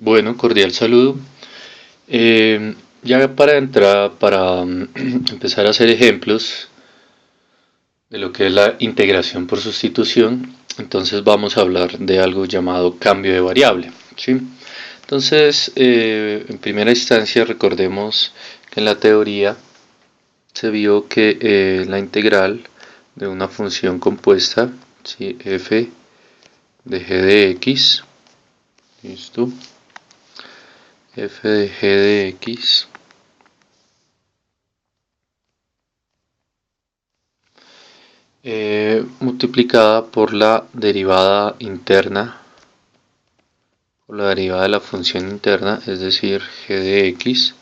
Bueno, cordial saludo. Ya para entrar, para empezar a hacer ejemplos de lo que es la integración por sustitución, entonces vamos a hablar de algo llamado cambio de variable, ¿sí? Entonces, en primera instancia, recordemos que en la teoría se vio que la integral de una función compuesta, ¿sí? f de g de x, ¿listo? F de g de x multiplicada por la derivada interna, por la derivada de la función interna, es decir, g de x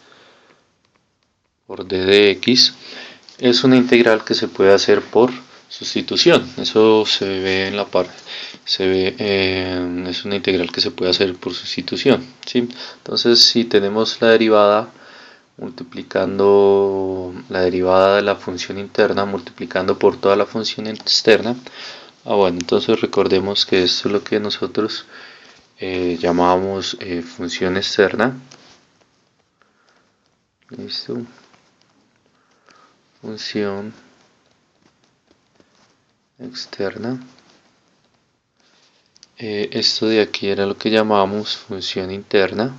por d de x, es una integral que se puede hacer por sustitución. Eso se ve en la parte, es una integral que se puede hacer por sustitución, ¿sí? Entonces, si tenemos la derivada multiplicando la derivada de la función interna multiplicando por toda la función externa. Bueno, entonces recordemos que esto es lo que nosotros llamábamos función externa. Listo. Función externa. Esto de aquí era lo que llamábamos función interna.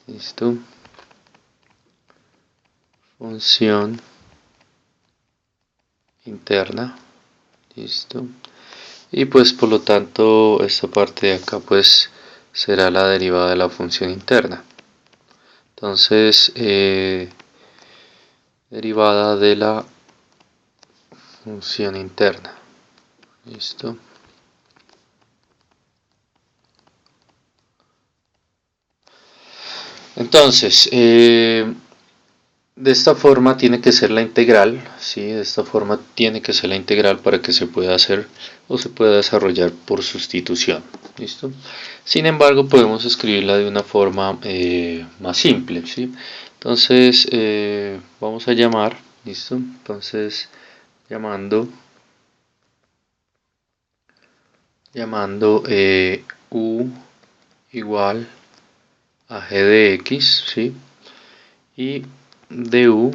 Listo. Función interna. Listo. Y pues por lo tanto esta parte de acá pues será la derivada de la función interna. Entonces derivada de la función interna. Listo. Entonces de esta forma tiene que ser la integral, ¿sí? De esta forma tiene que ser la integral para que se pueda hacer o se pueda desarrollar por sustitución. ¿Listo? Sin embargo, podemos escribirla de una forma más simple, ¿sí? Entonces, vamos a llamar, ¿listo? Entonces, llamando u igual a g de x, ¿sí? Y du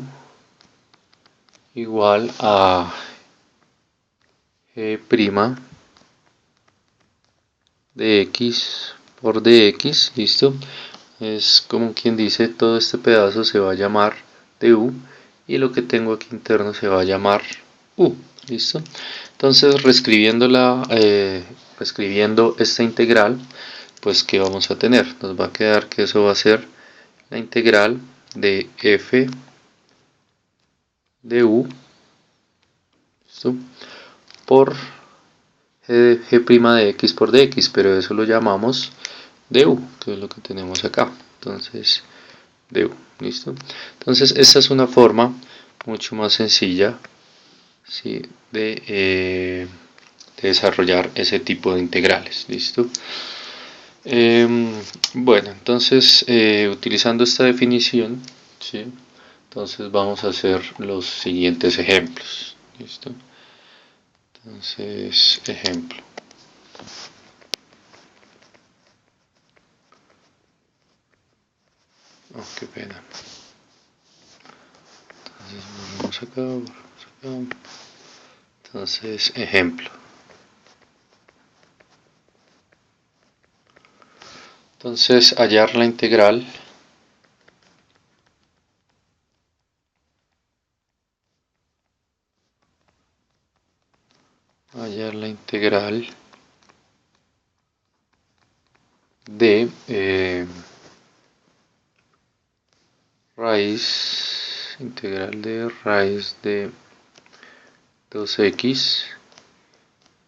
igual a g' de x por dx, ¿listo? Es como quien dice, todo este pedazo se va a llamar du y lo que tengo aquí interno se va a llamar u, ¿listo? Entonces, reescribiendo esta integral, pues ¿qué vamos a tener? Nos va a quedar que eso va a ser la integral de f de u, ¿listo? Por g' de x por dx, pero eso lo llamamos du, que es lo que tenemos acá. Entonces, du, ¿listo? Entonces, esta es una forma mucho más sencilla, ¿sí? de desarrollar ese tipo de integrales, ¿listo? Bueno, entonces, utilizando esta definición, ¿sí? Entonces vamos a hacer los siguientes ejemplos, ¿listo? Entonces, ejemplo. Oh, qué pena. Entonces, volvemos acá. Entonces, ejemplo. Entonces, hallar la integral de integral de raíz de 2x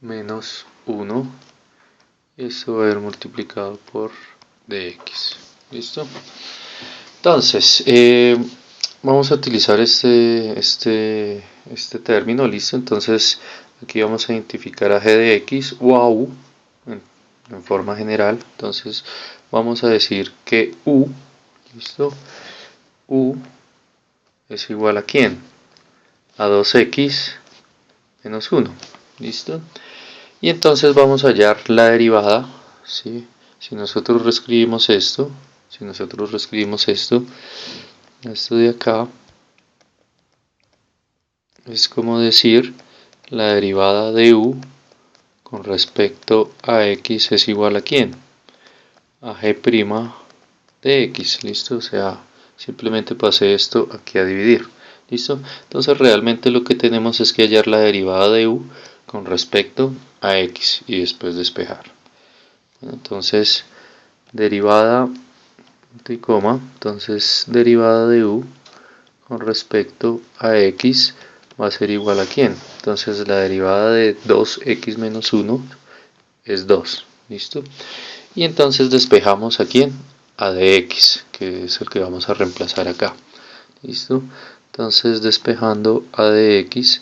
menos 1, esto va a ser multiplicado por dx. ¿Listo? Entonces, vamos a utilizar este término, ¿listo? Entonces, aquí vamos a identificar a g de x o a u en forma general. Entonces, vamos a decir que u, ¿listo? U es igual a ¿quién? A 2x menos 1, ¿listo? Y entonces vamos a hallar la derivada, ¿sí? Si nosotros reescribimos esto, esto de acá es como decir la derivada de u con respecto a x es igual a ¿quién? A g' de x, ¿listo? O sea, simplemente pasé esto aquí a dividir, ¿listo? Entonces realmente lo que tenemos es que hallar la derivada de u con respecto a x y después despejar. Entonces, derivada, punto y coma, entonces derivada de u con respecto a x va a ser igual a ¿quién? Entonces la derivada de 2x menos 1 es 2, ¿listo? Y entonces despejamos a ¿quién? A dx, que es el que vamos a reemplazar acá, ¿listo? Entonces despejando a dx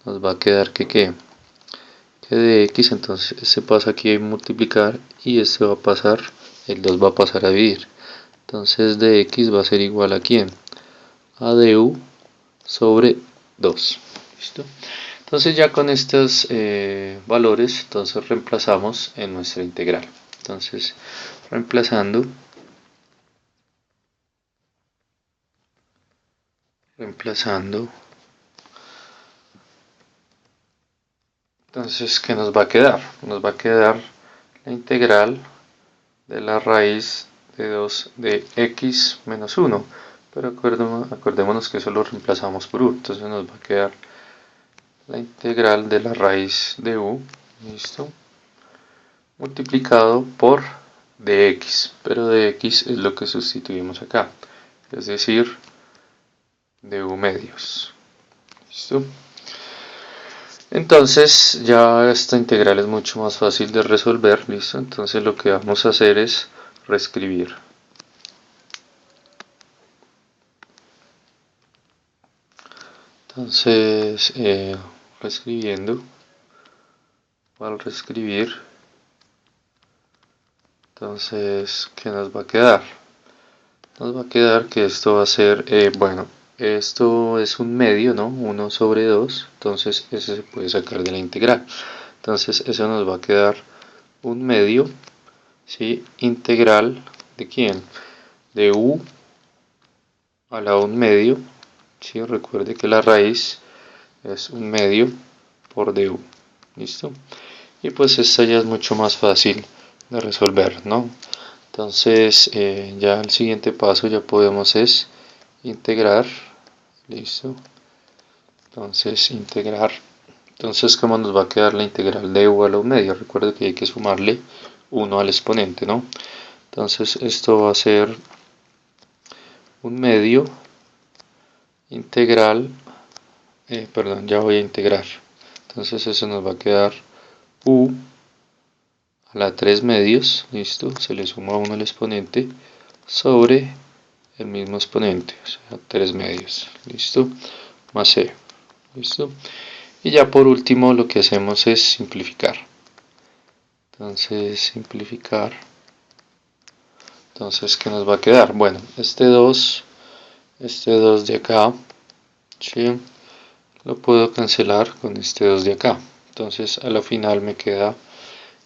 nos va a quedar que ¿qué? Que dx, entonces se pasa aquí a multiplicar y este va a pasar, el 2 va a pasar a dividir. Entonces dx va a ser igual a ¿quién? A du sobre 2. ¿Listo? Entonces ya con estos valores, entonces reemplazamos en nuestra integral. Entonces, reemplazando entonces, ¿qué nos va a quedar? Nos va a quedar la integral de la raíz de 2 de x menos 1. Pero acordémonos que eso lo reemplazamos por u. Entonces nos va a quedar la integral de la raíz de u, ¿listo? Multiplicado por dx. Pero dx es lo que sustituimos acá. Es decir, du medios. ¿Listo? Entonces ya esta integral es mucho más fácil de resolver, ¿listo? Entonces lo que vamos a hacer es reescribir. Entonces, reescribiendo, al reescribir, entonces, ¿qué nos va a quedar? Nos va a quedar que esto va a ser, bueno, esto es un medio, ¿no? 1 sobre 2, entonces ese se puede sacar de la integral. Entonces eso nos va a quedar un medio, ¿sí? Integral, ¿de quién? De u a la 1 medio, ¿sí? Recuerde que la raíz es un medio por du, ¿listo? Y pues esta ya es mucho más fácil de resolver, ¿no? Entonces ya el siguiente paso ya podemos es integrar, ¿listo? Entonces integrar, entonces ¿cómo nos va a quedar la integral de u a la 1 medio? Recuerde que hay que sumarle 1 al exponente, ¿no? Entonces esto va a ser un medio integral, perdón, ya voy a integrar. Entonces eso nos va a quedar u a la 3 medios, listo, se le suma 1 al exponente, sobre el mismo exponente, o sea, 3 medios, listo, más c, listo. Y ya por último lo que hacemos es simplificar. Entonces, simplificar. Entonces, ¿qué nos va a quedar? Bueno, este 2 de acá, ¿sí? Lo puedo cancelar con este 2 de acá. Entonces, a la final me queda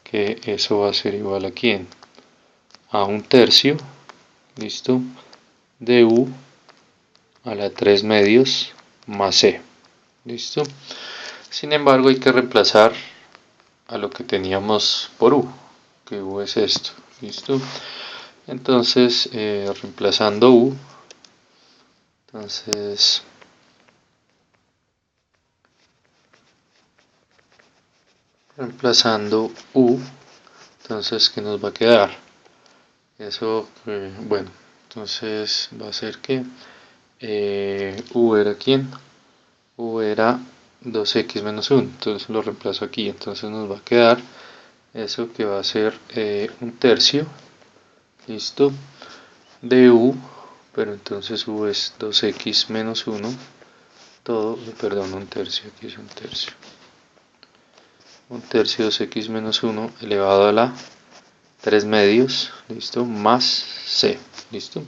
que eso va a ser igual a ¿quién? A 1/3, ¿listo? De u a la 3 medios más c, ¿listo? Sin embargo, hay que reemplazar a lo que teníamos por u, que u es esto, ¿listo? Entonces, reemplazando u, entonces reemplazando u, entonces ¿qué nos va a quedar? Eso, bueno, entonces va a ser que u era ¿quién? U era 2x menos 1, entonces lo reemplazo aquí, entonces nos va a quedar eso que va a ser 1/3, listo, de u, pero entonces u es 2x menos 1, todo, perdón, 1/3, aquí es 1/3, 1/3 2x menos 1 elevado a la 3 medios, listo, más c, listo.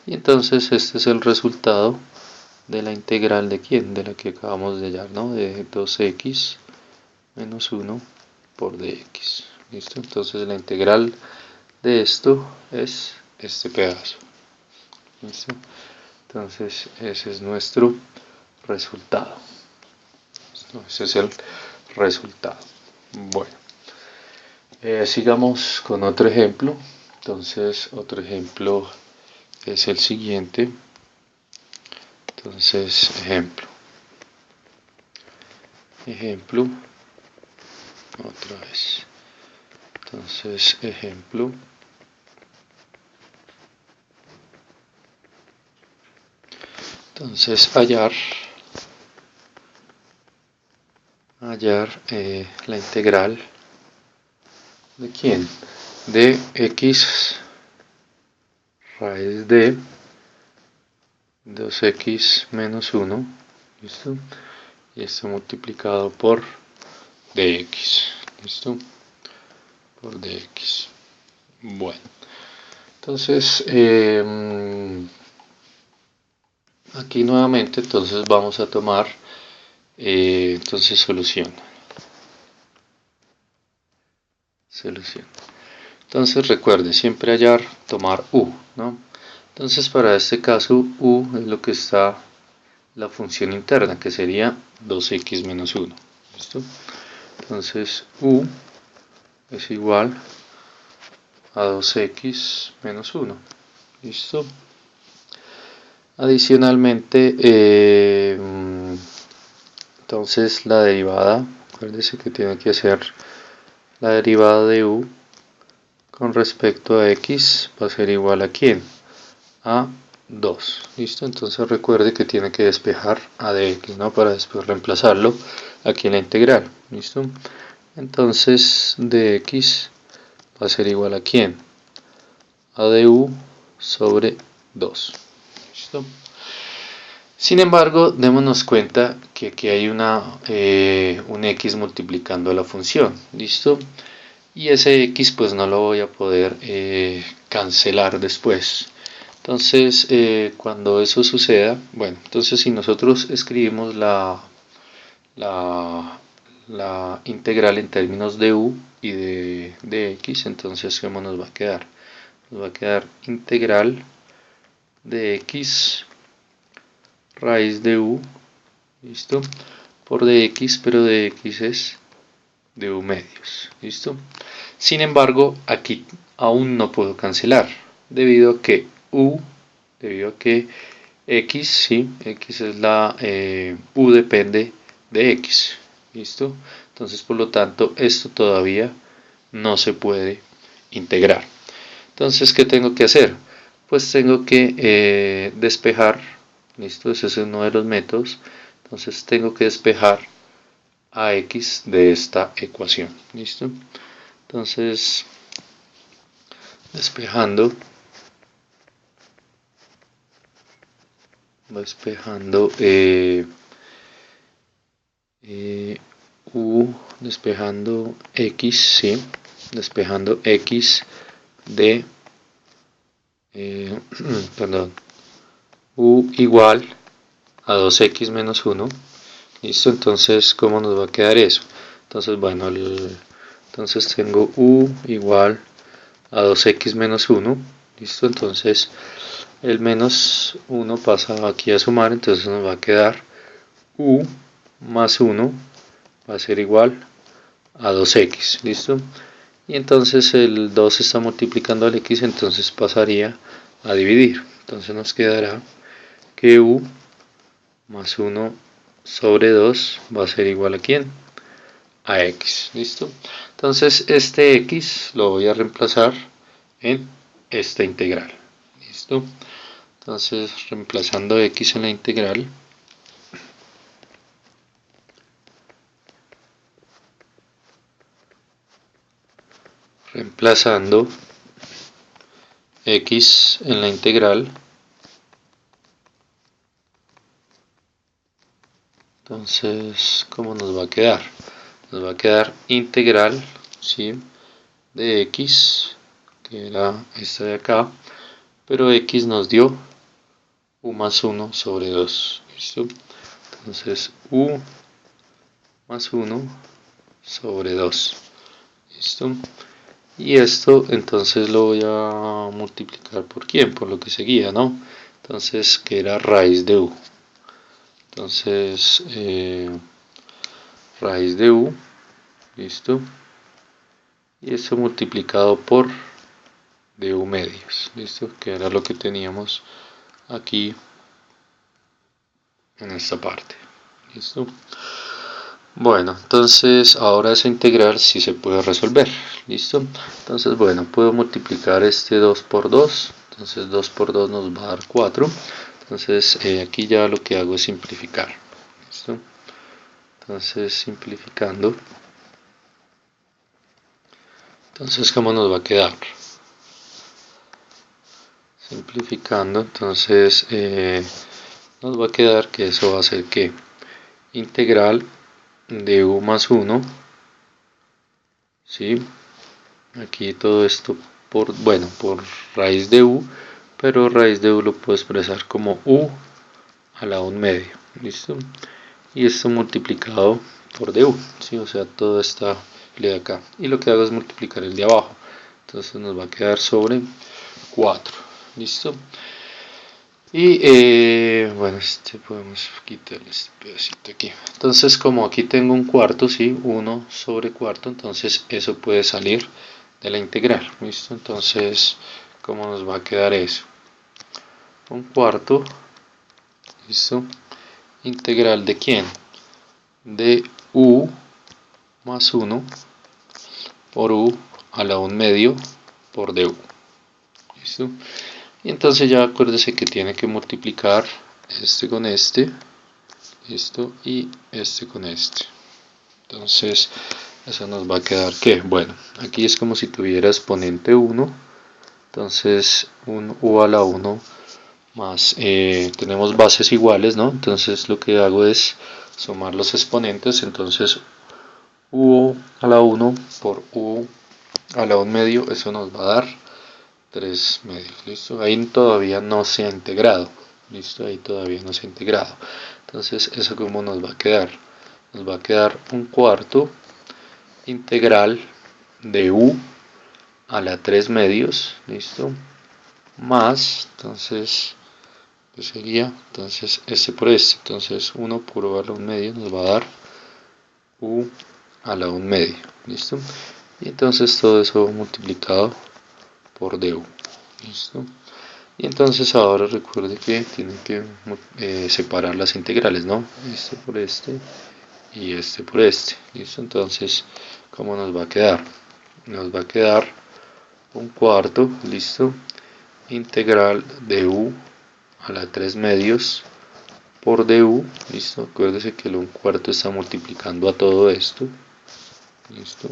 Y entonces este es el resultado de la integral de quién, de la que acabamos de hallar, ¿no? De 2x menos 1 por dx, listo. Entonces la integral de esto es este pedazo. ¿Listo? Entonces ese es nuestro resultado. Ese es el resultado. Bueno, sigamos con otro ejemplo. Entonces otro ejemplo es el siguiente. Entonces ejemplo, otra vez. Entonces ejemplo. Entonces hallar la integral de quién, de x raíz de 2x menos 1, ¿listo? Y esto multiplicado por dx, ¿listo? Por dx. Bueno, entonces aquí nuevamente entonces vamos a tomar entonces solución. Entonces recuerde siempre hallar, tomar u, ¿no? Entonces para este caso u es lo que está la función interna, que sería 2x menos 1. ¿Listo? Entonces u es igual a 2x menos 1. ¿Listo? Adicionalmente, entonces la derivada, acuérdese que tiene que ser la derivada de u con respecto a x va a ser igual a ¿quién? A 2. ¿Listo? Entonces recuerde que tiene que despejar a de x, ¿no? Para después reemplazarlo aquí en la integral. ¿Listo? Entonces dx va a ser igual a ¿quién? A de u sobre 2. ¿Listo? Sin embargo, démonos cuenta que aquí hay un x multiplicando la función. ¿Listo? Y ese x pues no lo voy a poder cancelar después. Entonces, cuando eso suceda, bueno, entonces si nosotros escribimos la integral en términos de u y de x, entonces ¿cómo nos va a quedar? Nos va a quedar integral de x raíz de u, ¿listo? Por dx, pero dx es de u medios, ¿listo? Sin embargo, aquí aún no puedo cancelar, debido a que x, sí, x es la, u depende de x, ¿listo? Entonces, por lo tanto, esto todavía no se puede integrar. Entonces, ¿qué tengo que hacer? Pues tengo que despejar, ¿listo? Ese es uno de los métodos. Entonces, tengo que despejar a x de esta ecuación, ¿listo? Entonces, despejando despejando x, sí, despejando x de, perdón, u igual a 2x menos 1, listo, entonces, ¿cómo nos va a quedar eso? Entonces, bueno, entonces tengo u igual a 2x menos 1, listo, entonces el menos 1 pasa aquí a sumar, entonces nos va a quedar u más 1 va a ser igual a 2x, ¿listo? Y entonces el 2 está multiplicando al x, entonces pasaría a dividir. Entonces nos quedará que u más 1 sobre 2 va a ser igual a ¿quién? A x, ¿listo? Entonces este x lo voy a reemplazar en esta integral, ¿listo? Entonces reemplazando x en la integral, reemplazando x en la integral, entonces ¿cómo nos va a quedar? Nos va a quedar integral, ¿sí?, de x, que era esta de acá, pero x nos dio u más 1 sobre 2, ¿listo? Entonces u más 1 sobre 2, ¿listo? y esto entonces lo voy a multiplicar por quién, por lo que seguía, ¿no? Entonces, que era raíz de u. Entonces, raíz de u, listo, y esto multiplicado por du medios, listo, que era lo que teníamos aquí en esta parte, listo. Bueno, entonces ahora esa integral sí se puede resolver, listo. Entonces, bueno, puedo multiplicar este 2 por 2, entonces 2 por 2 nos va a dar 4. Entonces aquí ya lo que hago es simplificar, listo. Entonces simplificando, entonces ¿cómo nos va a quedar? Simplificando, entonces nos va a quedar que eso va a ser que integral de u más 1, ¿sí? Aquí todo esto por, bueno, por raíz de u, pero raíz de u lo puedo expresar como u a la 1 medio, ¿listo? Y esto multiplicado por du, ¿sí? O sea, todo está de acá. Y lo que hago es multiplicar el de abajo. Entonces nos va a quedar sobre 4, ¿listo? Y bueno, este podemos quitarle este pedacito aquí. Entonces, como aquí tengo un cuarto, ¿sí? 1 sobre cuarto, entonces eso puede salir de la integral, ¿listo? Entonces, ¿cómo nos va a quedar eso? Un cuarto, ¿listo? Integral de quién? De u más 1 por u a la 1 medio por du, ¿listo? Y entonces ya acuérdese que tiene que multiplicar este con este, ¿listo? Y este con este. Entonces, eso nos va a quedar que, bueno, aquí es como si tuviera exponente 1, entonces un u a la 1 más, tenemos bases iguales, ¿no? Entonces lo que hago es sumar los exponentes, entonces u a la 1 por u a la 1 medio, eso nos va a dar 3 medios, ¿listo? Ahí todavía no se ha integrado, ¿listo? Ahí todavía no se ha integrado. Entonces, ¿eso cómo nos va a quedar? Nos va a quedar un cuarto integral de u a la 3 medios, ¿listo? Más, entonces, ¿qué sería? Entonces, este por este. Entonces, 1 por u a la 1 medio nos va a dar u a la 1 medio, ¿listo? Y entonces todo eso multiplicado por du, ¿listo? Y entonces ahora recuerde que tienen que separar las integrales, ¿no? Este por este y este por este, ¿listo? Entonces, ¿cómo nos va a quedar? Nos va a quedar un cuarto, ¿listo? Integral de u a la 3 medios por du, ¿listo? Acuérdese que el un cuarto está multiplicando a todo esto, ¿listo?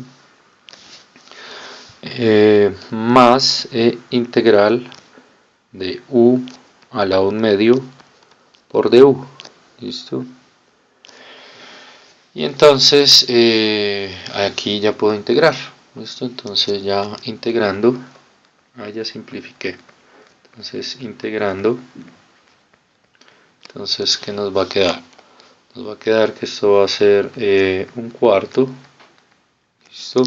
Más integral de u a la 1 medio por du, ¿listo? Y entonces aquí ya puedo integrar, ¿listo? Entonces ya integrando, ya simplifiqué. Entonces integrando, entonces ¿qué nos va a quedar? Nos va a quedar que esto va a ser un cuarto, ¿listo?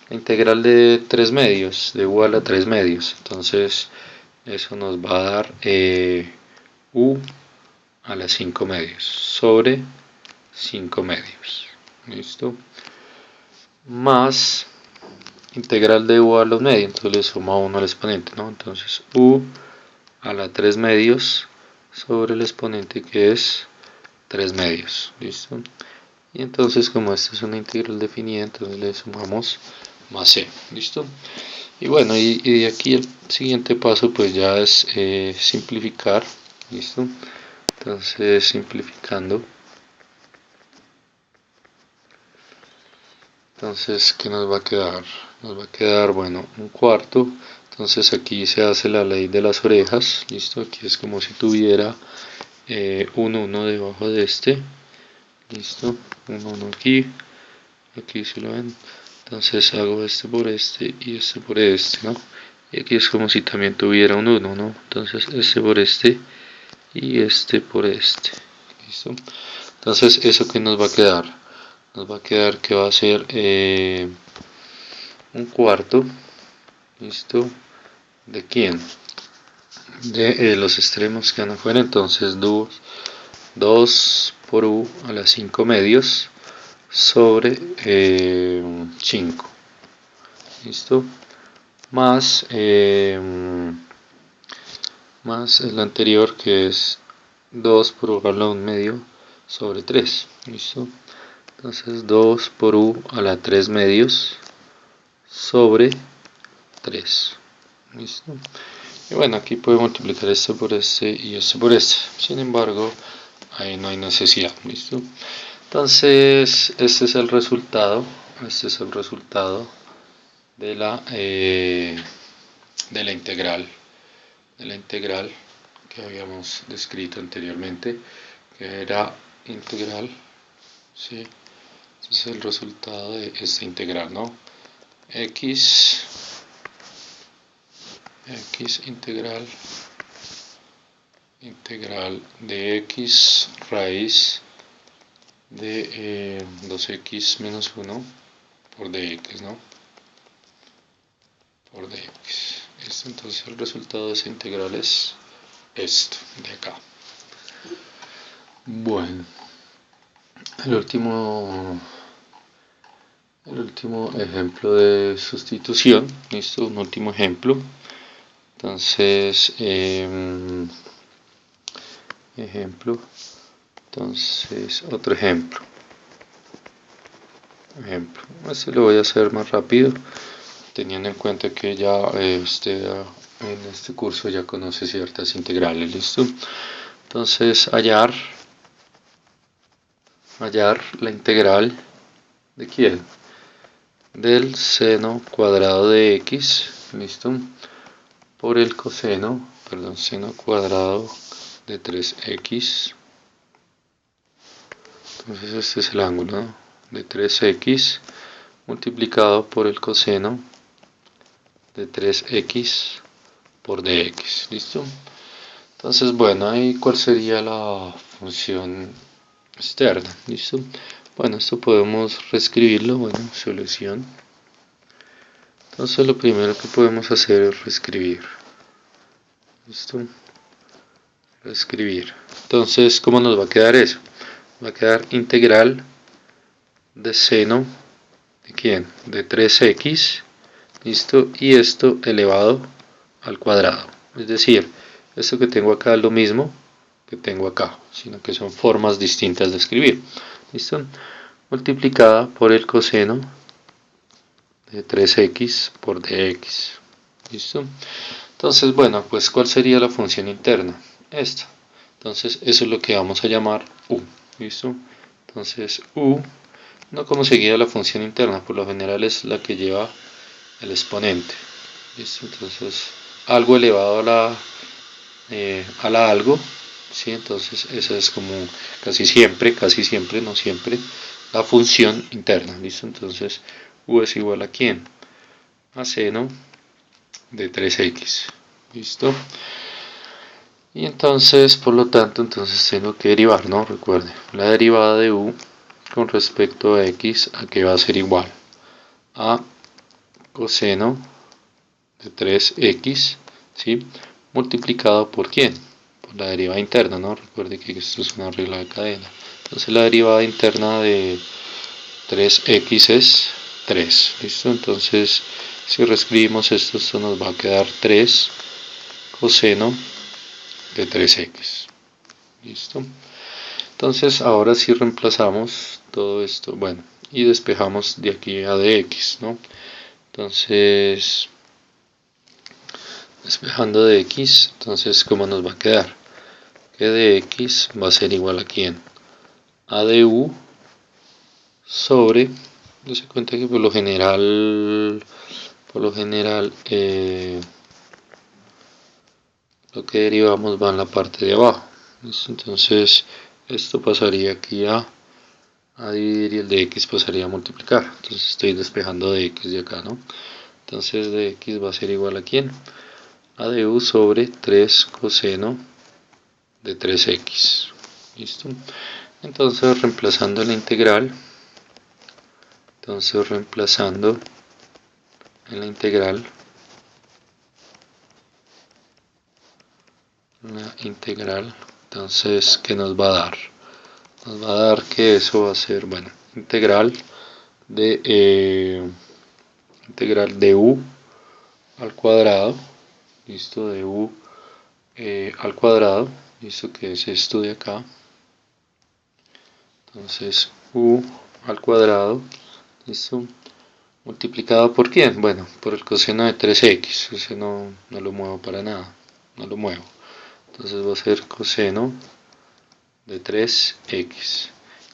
La integral de 3 medios, de u a la 3 medios, entonces eso nos va a dar u a la 5 medios sobre 5 medios, ¿listo? Más integral de u a los medios, entonces le suma 1 al exponente, ¿no? Entonces u a la 3 medios sobre el exponente que es 3 medios, ¿listo? Y entonces como esta es una integral definida, entonces le sumamos más c, ¿listo? Y bueno, y de aquí el siguiente paso pues ya es simplificar, ¿listo? Entonces simplificando, entonces ¿qué nos va a quedar? Nos va a quedar, bueno, un cuarto, entonces aquí se hace la ley de las orejas, ¿listo? Aquí es como si tuviera un 1 debajo de este, ¿listo? Un 1 aquí, aquí se lo ven, entonces hago este por este y este por este, ¿no? Y aquí es como si también tuviera un 1, ¿no? Entonces este por este y este por este, ¿listo? Entonces eso que nos va a quedar, nos va a quedar que va a ser un cuarto, ¿listo? ¿De quién? De los extremos que van afuera, entonces 2 por u a la 5 medios sobre 5, ¿listo? Más, más el anterior que es 2 por u a la 1 medio sobre 3, ¿listo? Entonces 2 por u a la 3 medios sobre 3, ¿listo? Y bueno, aquí puedo multiplicar esto por este y esto por este. Sin embargo, ahí no hay necesidad, ¿listo? Entonces, este es el resultado. Este es el resultado de la integral. De la integral que habíamos descrito anteriormente, que era integral, ¿sí? Este es el resultado de esta integral, ¿no? X integral de x raíz de 2x menos 1 por dx, ¿no? Por dx. Entonces el resultado de esa integral es esto de acá. Bueno, el último ejemplo de sustitución, listo, un último ejemplo. Entonces, otro ejemplo. Este lo voy a hacer más rápido, teniendo en cuenta que ya usted en este curso ya conoce ciertas integrales, ¿listo? Entonces, hallar la integral de quién, del seno cuadrado de x, ¿listo? Por el coseno, seno cuadrado de 3x. Entonces este es el ángulo, ¿no? De 3x multiplicado por el coseno de 3x por dx, ¿listo? Entonces, bueno, ahí cuál sería la función externa, ¿listo? Bueno, esto podemos reescribirlo, bueno, solución. Entonces lo primero que podemos hacer es reescribir, ¿listo? Reescribir. Entonces, ¿cómo nos va a quedar eso? Va a quedar integral de seno, ¿de quién? De 3x, ¿listo? Y esto elevado al cuadrado. Es decir, esto que tengo acá es lo mismo que tengo acá, sino que son formas distintas de escribir, ¿listo? Multiplicada por el coseno de 3x por dx, ¿listo? Entonces, bueno, pues ¿cuál sería la función interna? Esta. Entonces, eso es lo que vamos a llamar u, ¿listo? Entonces, u, no como seguida la función interna, por lo general es la que lleva el exponente, ¿listo? Entonces, algo elevado a la algo, ¿sí? Entonces, esa es como casi siempre, no siempre, la función interna, ¿listo? Entonces, u es igual a ¿quién? A seno de 3x, ¿listo? Y entonces, por lo tanto, entonces tengo que derivar, ¿no? Recuerde, la derivada de u con respecto a x, ¿a qué va a ser igual? A coseno de 3x, ¿sí? Multiplicado por ¿quién? Por la derivada interna, ¿no? Recuerde que esto es una regla de cadena. Entonces la derivada interna de 3x es 3, ¿listo? Entonces, si reescribimos esto, esto nos va a quedar 3 coseno de 3x, ¿listo? Entonces, ahora sí reemplazamos todo esto, bueno, y despejamos de aquí a dx, ¿no? Entonces, despejando de x, entonces, ¿cómo nos va a quedar? Que dx va a ser igual a ¿quién? A du sobre, se cuenta que por lo general, lo que derivamos va en la parte de abajo. ¿Listo? Entonces, esto pasaría aquí a dividir y el de x pasaría a multiplicar. Entonces, estoy despejando de x de acá, ¿no? Entonces, de x va a ser igual a ¿quién? A du sobre 3 coseno de 3x. ¿Listo? Entonces, reemplazando la integral, en la integral, la integral. Entonces, ¿qué nos va a dar? Nos va a dar que eso va a ser, bueno, integral de u al cuadrado, listo, de u al cuadrado, listo, que es esto de acá. Entonces, u al cuadrado, listo, multiplicado por quién? Bueno, por el coseno de 3x, ese no lo muevo para nada, no lo muevo. Entonces va a ser coseno de 3x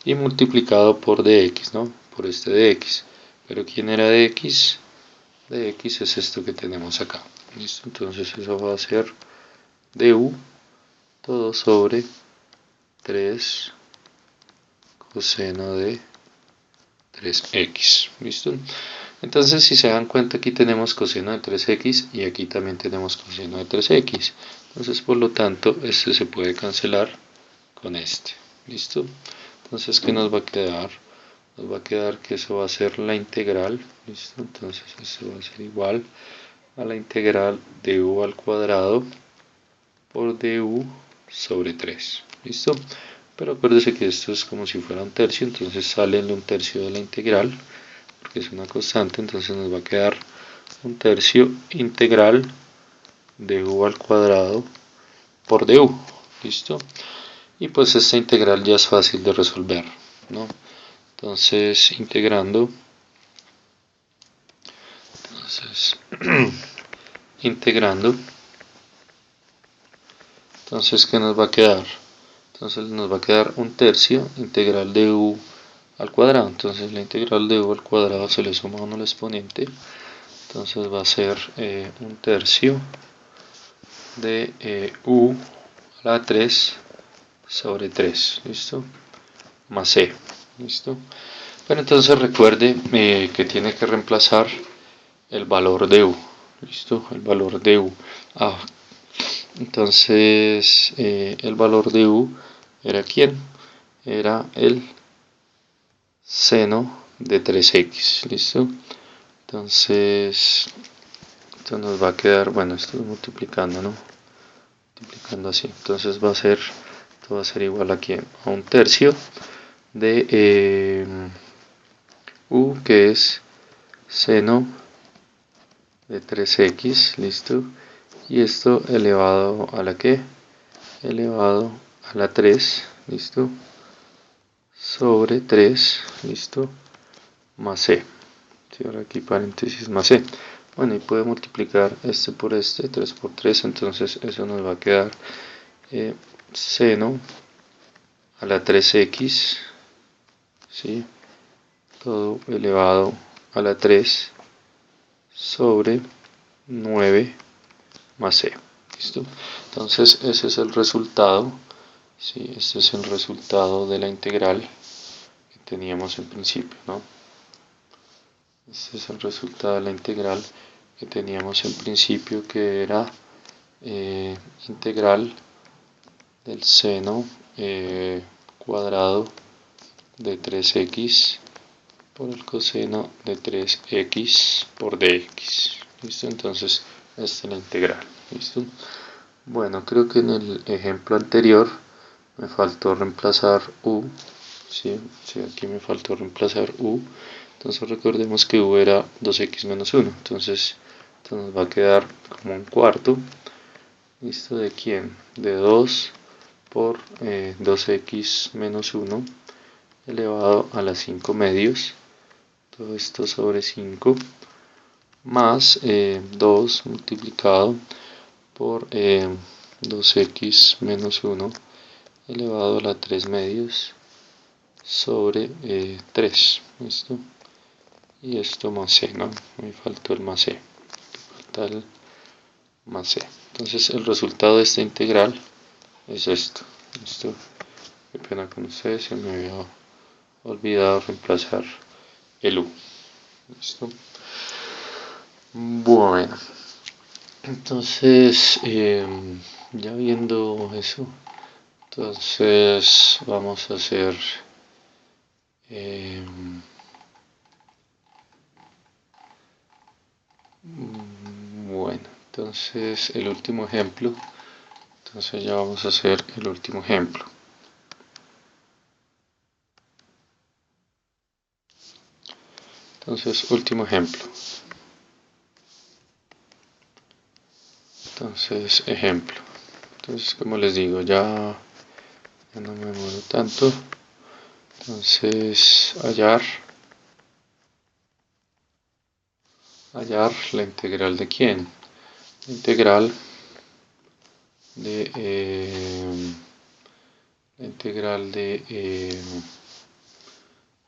y multiplicado por dx, ¿no? Por este dx. Pero ¿quién era dx? Dx es esto que tenemos acá. ¿Listo? Entonces eso va a ser du todo sobre 3 coseno de 3x. ¿Listo? Entonces si se dan cuenta aquí tenemos coseno de 3x y aquí también tenemos coseno de 3x. Entonces por lo tanto este se puede cancelar con este. ¿Listo? Entonces ¿qué nos va a quedar? Nos va a quedar que eso va a ser la integral. ¿Listo? Entonces eso va a ser igual a la integral de u al cuadrado por du sobre 3. ¿Listo? Pero acuérdese que esto es como si fuera un tercio, entonces sale un tercio de la integral, porque es una constante, entonces nos va a quedar un tercio integral de u al cuadrado por du. ¿Listo? Y pues esta integral ya es fácil de resolver, ¿no? Entonces, integrando, entonces, ¿qué nos va a quedar? Entonces nos va a quedar un tercio integral de u al cuadrado. Entonces la integral de u al cuadrado se le suma 1 al exponente. Entonces va a ser un tercio de u a la 3 sobre 3. ¿Listo? Más c. ¿Listo? Pero entonces recuerde que tiene que reemplazar el valor de u. ¿Listo? El valor de u. Entonces el valor de u era ¿quién? Era el seno de 3x. ¿Listo? Entonces esto nos va a quedar, bueno, esto es multiplicando, ¿no? Multiplicando así. Entonces esto va a ser igual aquí a un tercio de u, que es seno de 3x, listo, y esto elevado a la que, elevado a la 3, listo, sobre 3, listo, más c. ¿Sí? Ahora aquí paréntesis más c. Bueno, y puede multiplicar este por este, 3 por 3, entonces eso nos va a quedar seno a la 3x, ¿sí? Todo elevado a la 3 sobre 9 más c. ¿Listo? Entonces ese es el resultado, ¿sí? Este es el resultado de la integral que teníamos en principio, ¿no? Este es el resultado de la integral que teníamos en principio, que era integral del seno cuadrado de 3x por el coseno de 3x por dx. ¿Listo? Entonces, esta es la integral. ¿Listo? Bueno, creo que en el ejemplo anterior me faltó reemplazar u. ¿Sí? Sí, aquí me faltó reemplazar u. Entonces recordemos que u era 2x menos 1. Entonces, esto nos va a quedar como un cuarto. ¿Listo? ¿De quién? De 2 por 2x menos 1 elevado a las 5 medios. Todo esto sobre 5 más 2 multiplicado por 2x menos 1 elevado a la 3 medios sobre 3. ¿Listo? Y esto más c, ¿no? Me faltó el más c. Falta el más c. Entonces el resultado de esta integral es esto. ¿Listo? Qué pena con ustedes, se me había olvidado reemplazar el u. ¿Listo? Bueno, entonces ya viendo eso, entonces vamos a hacer bueno, entonces el último ejemplo. Entonces ya vamos a hacer el último ejemplo. Entonces, último ejemplo. Entonces, ejemplo. Entonces, como les digo, ya no me demoro tanto. Entonces, hallar la integral de quién. La integral de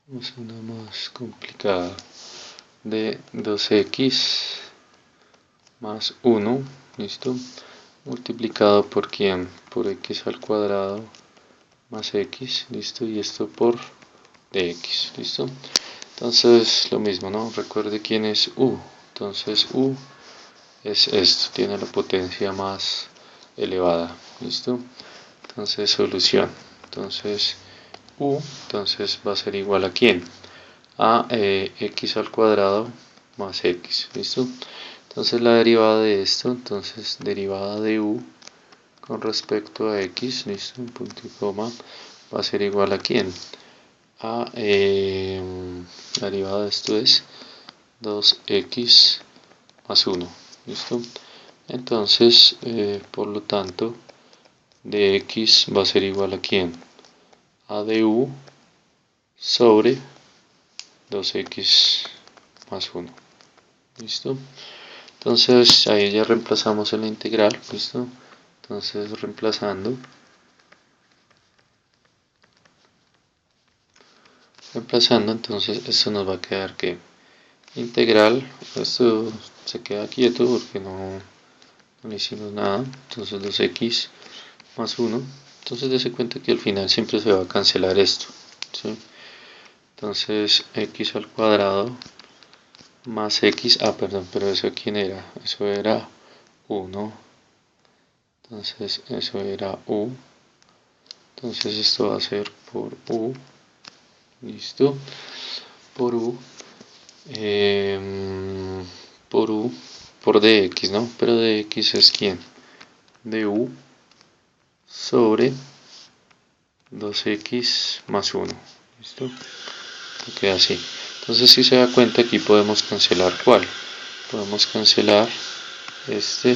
vamos a una más complicada, de 2x más 1, listo, multiplicado por quién, por x al cuadrado más x, listo, y esto por dx, listo. Entonces lo mismo, ¿no? Recuerde quién es u. Entonces u es esto, tiene la potencia más elevada, listo. Entonces solución. Entonces u entonces va a ser igual a quién, a x al cuadrado más x, listo. Entonces la derivada de esto, entonces derivada de u con respecto a x, listo, un punto y coma, va a ser igual a quién, a la derivada de esto es 2x más 1, listo. Entonces por lo tanto de x va a ser igual a quién, a de u sobre 2x más 1, listo. Entonces ahí ya reemplazamos en la integral, listo. Entonces reemplazando, entonces esto nos va a quedar que integral, esto se queda quieto porque no hicimos nada, entonces 2x más 1, entonces dése cuenta que al final siempre se va a cancelar esto, ¿sí? Entonces x al cuadrado más x, perdón, pero eso quién era, eso era 1, entonces eso era u, entonces esto va a ser por u, listo, por u, por u, por dx, ¿no? Pero dx es quién, du sobre 2x más 1, listo, queda así. Entonces si se da cuenta aquí podemos cancelar cuál, podemos cancelar este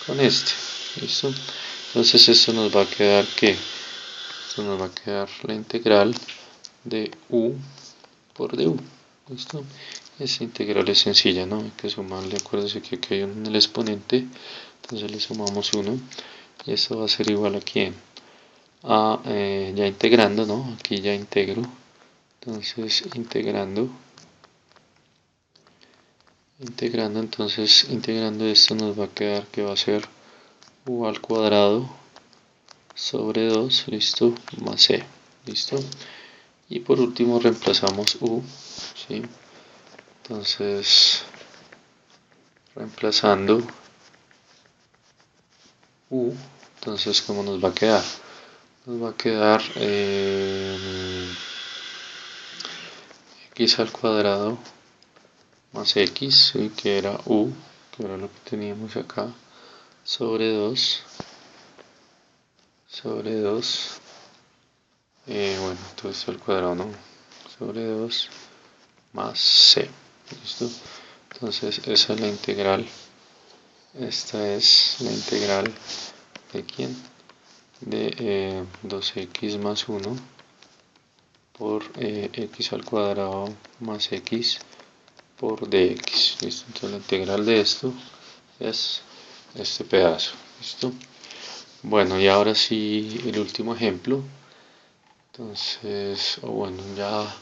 con este, listo. Entonces esto nos va a quedar que esto nos va a quedar la integral de u por du, listo. Esta integral es sencilla, ¿no? Hay que sumarle, acuérdense que aquí hay un en el exponente, entonces le sumamos 1 y esto va a ser igual a quién, a ya integrando, ¿no? Aquí ya integro, entonces integrando, entonces integrando esto nos va a quedar que va a ser u al cuadrado sobre 2, listo, más c, listo. Y por último reemplazamos u, ¿sí? Entonces reemplazando u, entonces ¿cómo nos va a quedar? Nos va a quedar x al cuadrado más x, ¿sí? Que era u, que era lo que teníamos acá, sobre 2, bueno, entonces al cuadrado no, sobre 2 más c, ¿listo? Entonces esa es la integral, esta es la integral de quién, de 2x más 1 por x al cuadrado más x por dx, ¿listo? Entonces la integral de esto es este pedazo, ¿listo? Bueno, y ahora sí el último ejemplo, entonces, bueno, ya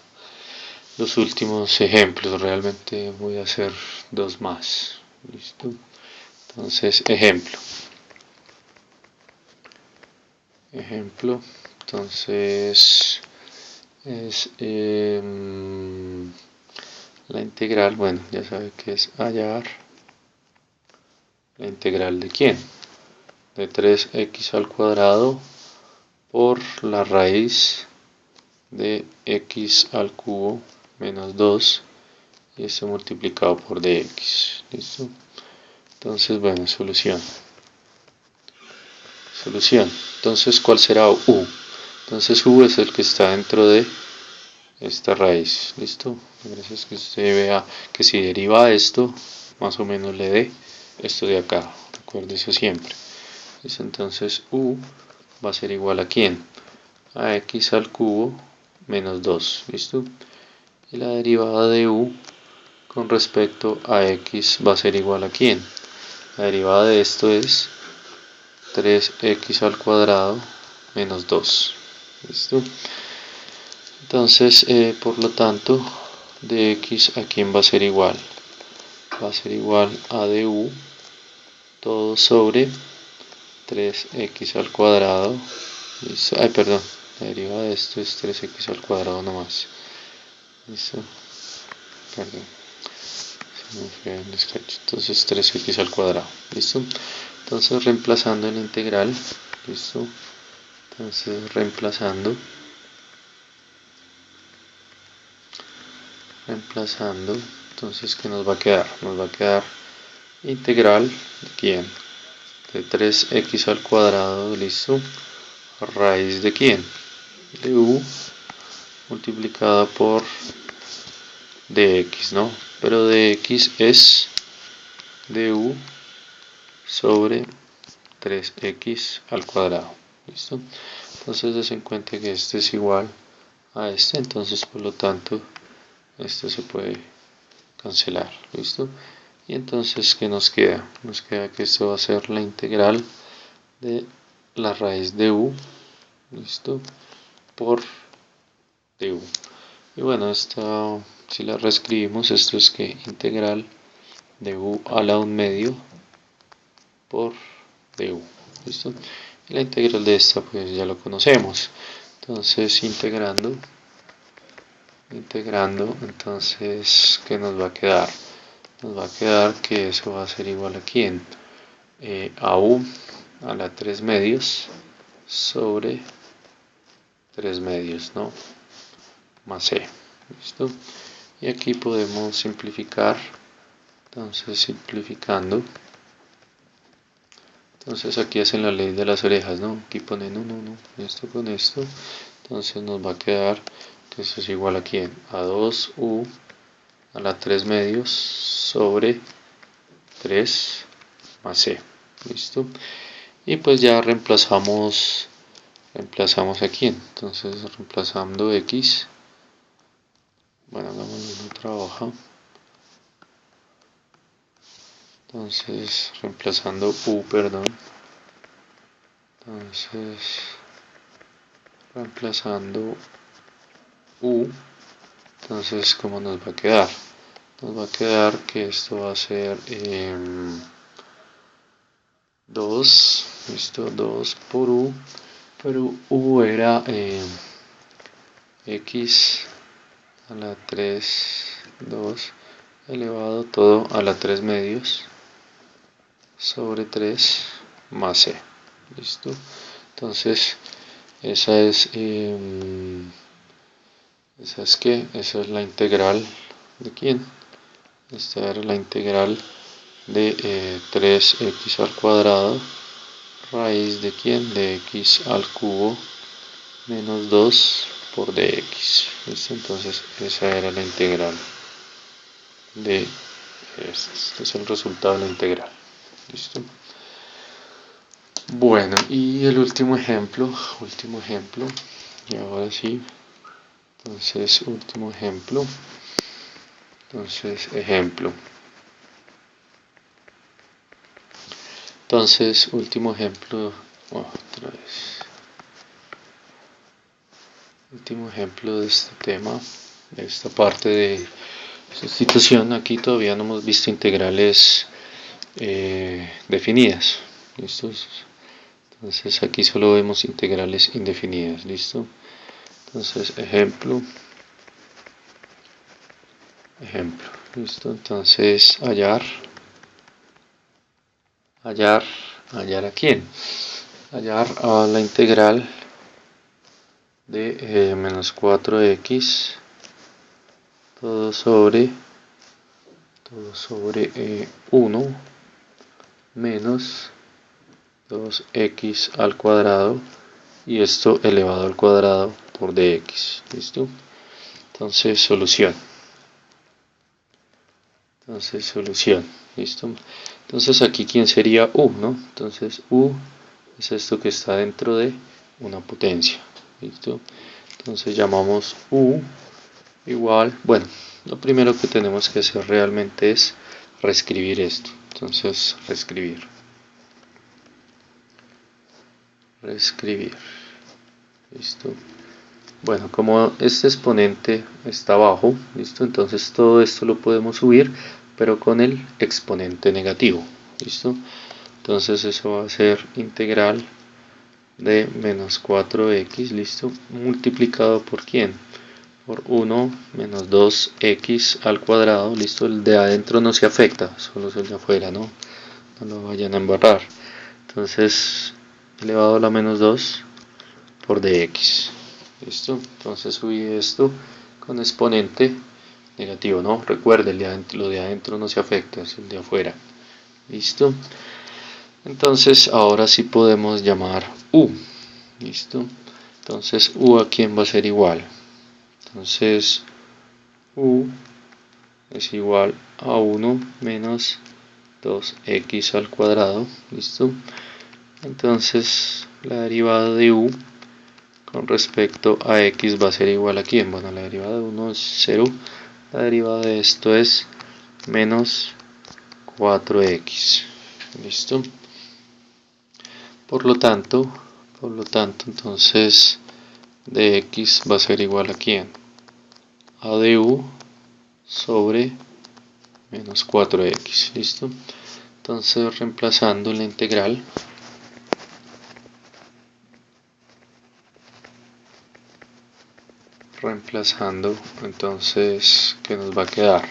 los últimos ejemplos, realmente voy a hacer dos más, ¿listo? Entonces, ejemplo, entonces es la integral, bueno, ya sabe que es hallar la integral de quién, de 3x al cuadrado por la raíz de x al cubo menos 2 y esto multiplicado por dx, ¿listo? Entonces, bueno, solución. solución. Entonces, ¿cuál será u? Entonces u es el que está dentro de esta raíz. ¿Listo? Gracias que usted vea que si deriva esto, más o menos le dé esto de acá. Recuerde eso siempre. ¿Listo? Entonces u va a ser igual a ¿quién? A x al cubo menos 2. ¿Listo? Y la derivada de u con respecto a x va a ser igual a ¿quién? La derivada de esto es 3x al cuadrado menos 2. ¿Listo? Entonces, por lo tanto, de x a quién va a ser igual. Va a ser igual a du todo sobre 3x al cuadrado. ¿Listo? Ay, perdón. La derivada de esto es 3x al cuadrado nomás. ¿Listo? Perdón. Se me fue el sketch. Entonces 3x al cuadrado. ¿Listo? Entonces reemplazando en la integral. ¿Listo? Entonces reemplazando. Entonces ¿qué nos va a quedar? Nos va a quedar integral de quién? De 3x al cuadrado, listo, raíz de quién? De u multiplicada por dx, ¿no? Pero dx es du sobre 3x al cuadrado, listo. Entonces des en cuenta que este es igual a este, entonces por lo tanto esto se puede cancelar, listo. Y entonces ¿qué nos queda? Nos queda que esto va a ser la integral de la raíz de u, listo, por du. Y bueno, esta si la reescribimos, esto es que integral de u a la 1/2 por du, listo. Y la integral de esta pues ya lo conocemos. Entonces integrando, entonces ¿qué nos va a quedar? Nos va a quedar que eso va a ser igual a ¿quién? A u a la 3/2 sobre 3/2, ¿no? Más c, ¿listo? Y aquí podemos simplificar, entonces simplificando, entonces aquí hacen la ley de las orejas, ¿no? Aquí ponen 1, esto con esto, entonces nos va a quedar que esto es igual a ¿quién? A 2u a la 3/2 sobre 3 más c, ¿listo? Y pues ya reemplazamos aquí, entonces reemplazando x, bueno, hagamos otra hoja, entonces reemplazando u, perdón, entonces reemplazando u, entonces ¿cómo nos va a quedar? Nos va a quedar que esto va a ser 2, listo, 2 por u, pero u era x a la 3/2 elevado todo a la 3/2 sobre 3 más c, listo. Entonces esa es esa es la integral de quién. Esta era la integral de 3x al cuadrado raíz de quién, de x al cubo menos 2 por dx. ¿Listo? Entonces esa era la integral de esto. Este es el resultado de la integral. ¿Listo? Bueno, y el último ejemplo, y ahora sí, entonces último ejemplo, entonces ejemplo. Entonces, último ejemplo, otra vez. Último ejemplo de este tema, de esta parte de sustitución. Aquí todavía no hemos visto integrales definidas. ¿Listo? Entonces aquí solo vemos integrales indefinidas. ¿Listo? Entonces, ejemplo. ¿Listo? Entonces, hallar a quién. Hallar a la integral de menos 4x todo sobre 1 menos 2x al cuadrado y esto elevado al cuadrado por dx. ¿Listo? Entonces solución. ¿Listo? Entonces aquí quién sería u, ¿no? Entonces u es esto que está dentro de una potencia. ¿Listo? Entonces llamamos u igual, bueno, lo primero que tenemos que hacer realmente es reescribir esto. Entonces reescribir. ¿Listo? Bueno, como este exponente está abajo, ¿listo? Entonces todo esto lo podemos subir, pero con el exponente negativo, ¿listo? Entonces eso va a ser integral de menos 4x, ¿listo? Multiplicado por ¿quién? Por 1 menos 2x al cuadrado, ¿listo? El de adentro no se afecta, solo es el de afuera, ¿no? No lo vayan a embarrar. Entonces, elevado a la menos 2 por dx. ¿Listo? Entonces subí esto con exponente negativo, ¿no? Recuerden, lo de adentro no se afecta, es el de afuera. ¿Listo? Entonces ahora sí podemos llamar u. ¿Listo? Entonces u a quién va a ser igual. Entonces u es igual a 1 menos 2x al cuadrado. ¿Listo? Entonces la derivada de u con respecto a x va a ser igual a quién. Bueno, la derivada de 1 es 0. La derivada de esto es menos 4x. ¿Listo? Por lo tanto, entonces dx va a ser igual a quién? A de u sobre menos 4x. ¿Listo? Entonces reemplazando la integral, entonces, ¿qué nos va a quedar?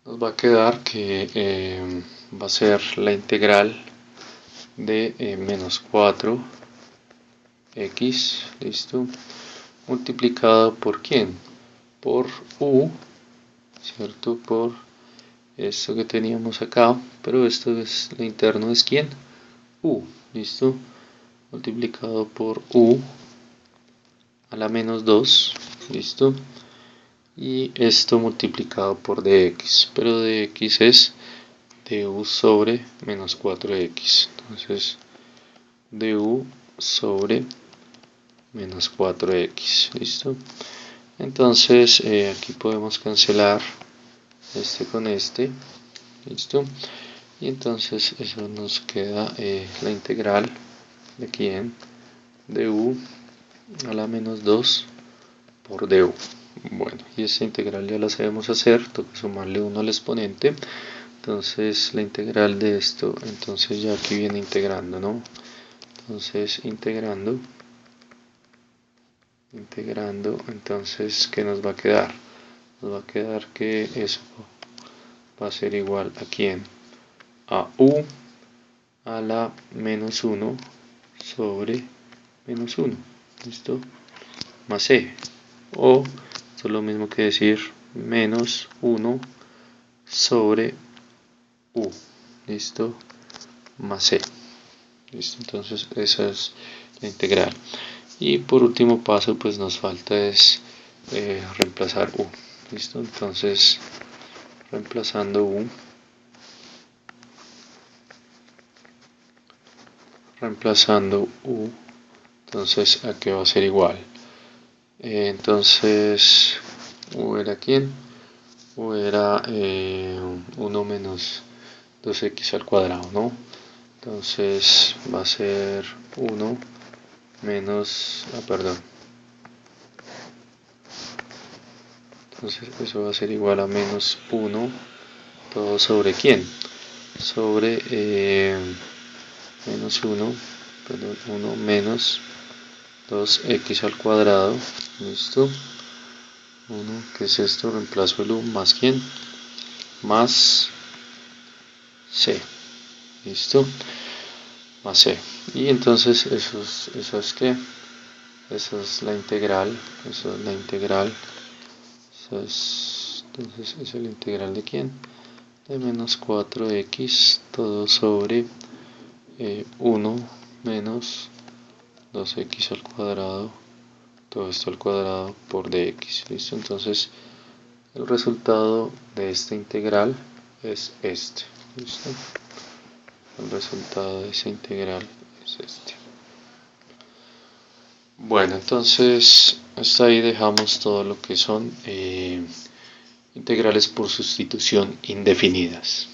Nos va a quedar que va a ser la integral de menos 4x, ¿listo? Multiplicado por ¿quién? Por u, ¿cierto? Por esto que teníamos acá, pero esto es, lo interno es ¿quién? U, ¿listo? Multiplicado por u a la menos 2, ¿listo? Y esto multiplicado por dx, pero dx es du sobre menos 4x, entonces du sobre menos 4x, ¿listo? Entonces aquí podemos cancelar este con este, ¿listo? Y entonces eso nos queda la integral de quién, de u a la menos 2 por du. Bueno, y esta integral ya la sabemos hacer, toca sumarle 1 al exponente. Entonces la integral de esto, entonces ya aquí viene integrando, ¿no? Entonces integrando, entonces ¿qué nos va a quedar? Nos va a quedar que eso va a ser igual a quién, a u a la menos 1 sobre menos 1, ¿listo? Más c, o esto es lo mismo que decir menos 1 sobre u, ¿listo? Más c, ¿listo? Entonces esa es la integral. Y por último paso pues nos falta es reemplazar u, ¿listo? Entonces reemplazando u, entonces a qué va a ser igual. Entonces u era quién, u era 1 menos 2x al cuadrado, ¿no? Entonces va a ser 1 menos, perdón, entonces eso va a ser igual a menos 1 todo sobre quién, sobre menos 1, perdón, 1 menos 2x al cuadrado, ¿listo? 1, ¿qué es esto? Reemplazo el u más quién, más c, ¿listo? Más c. Y entonces eso es que, eso es la integral, entonces es la integral de quién, de menos 4x todo sobre 1 menos 2x al cuadrado, todo esto al cuadrado por dx. ¿Listo? Entonces el resultado de esta integral es este. ¿Listo? El resultado de esa integral es este. Bueno, entonces hasta ahí dejamos todo lo que son integrales por sustitución indefinidas.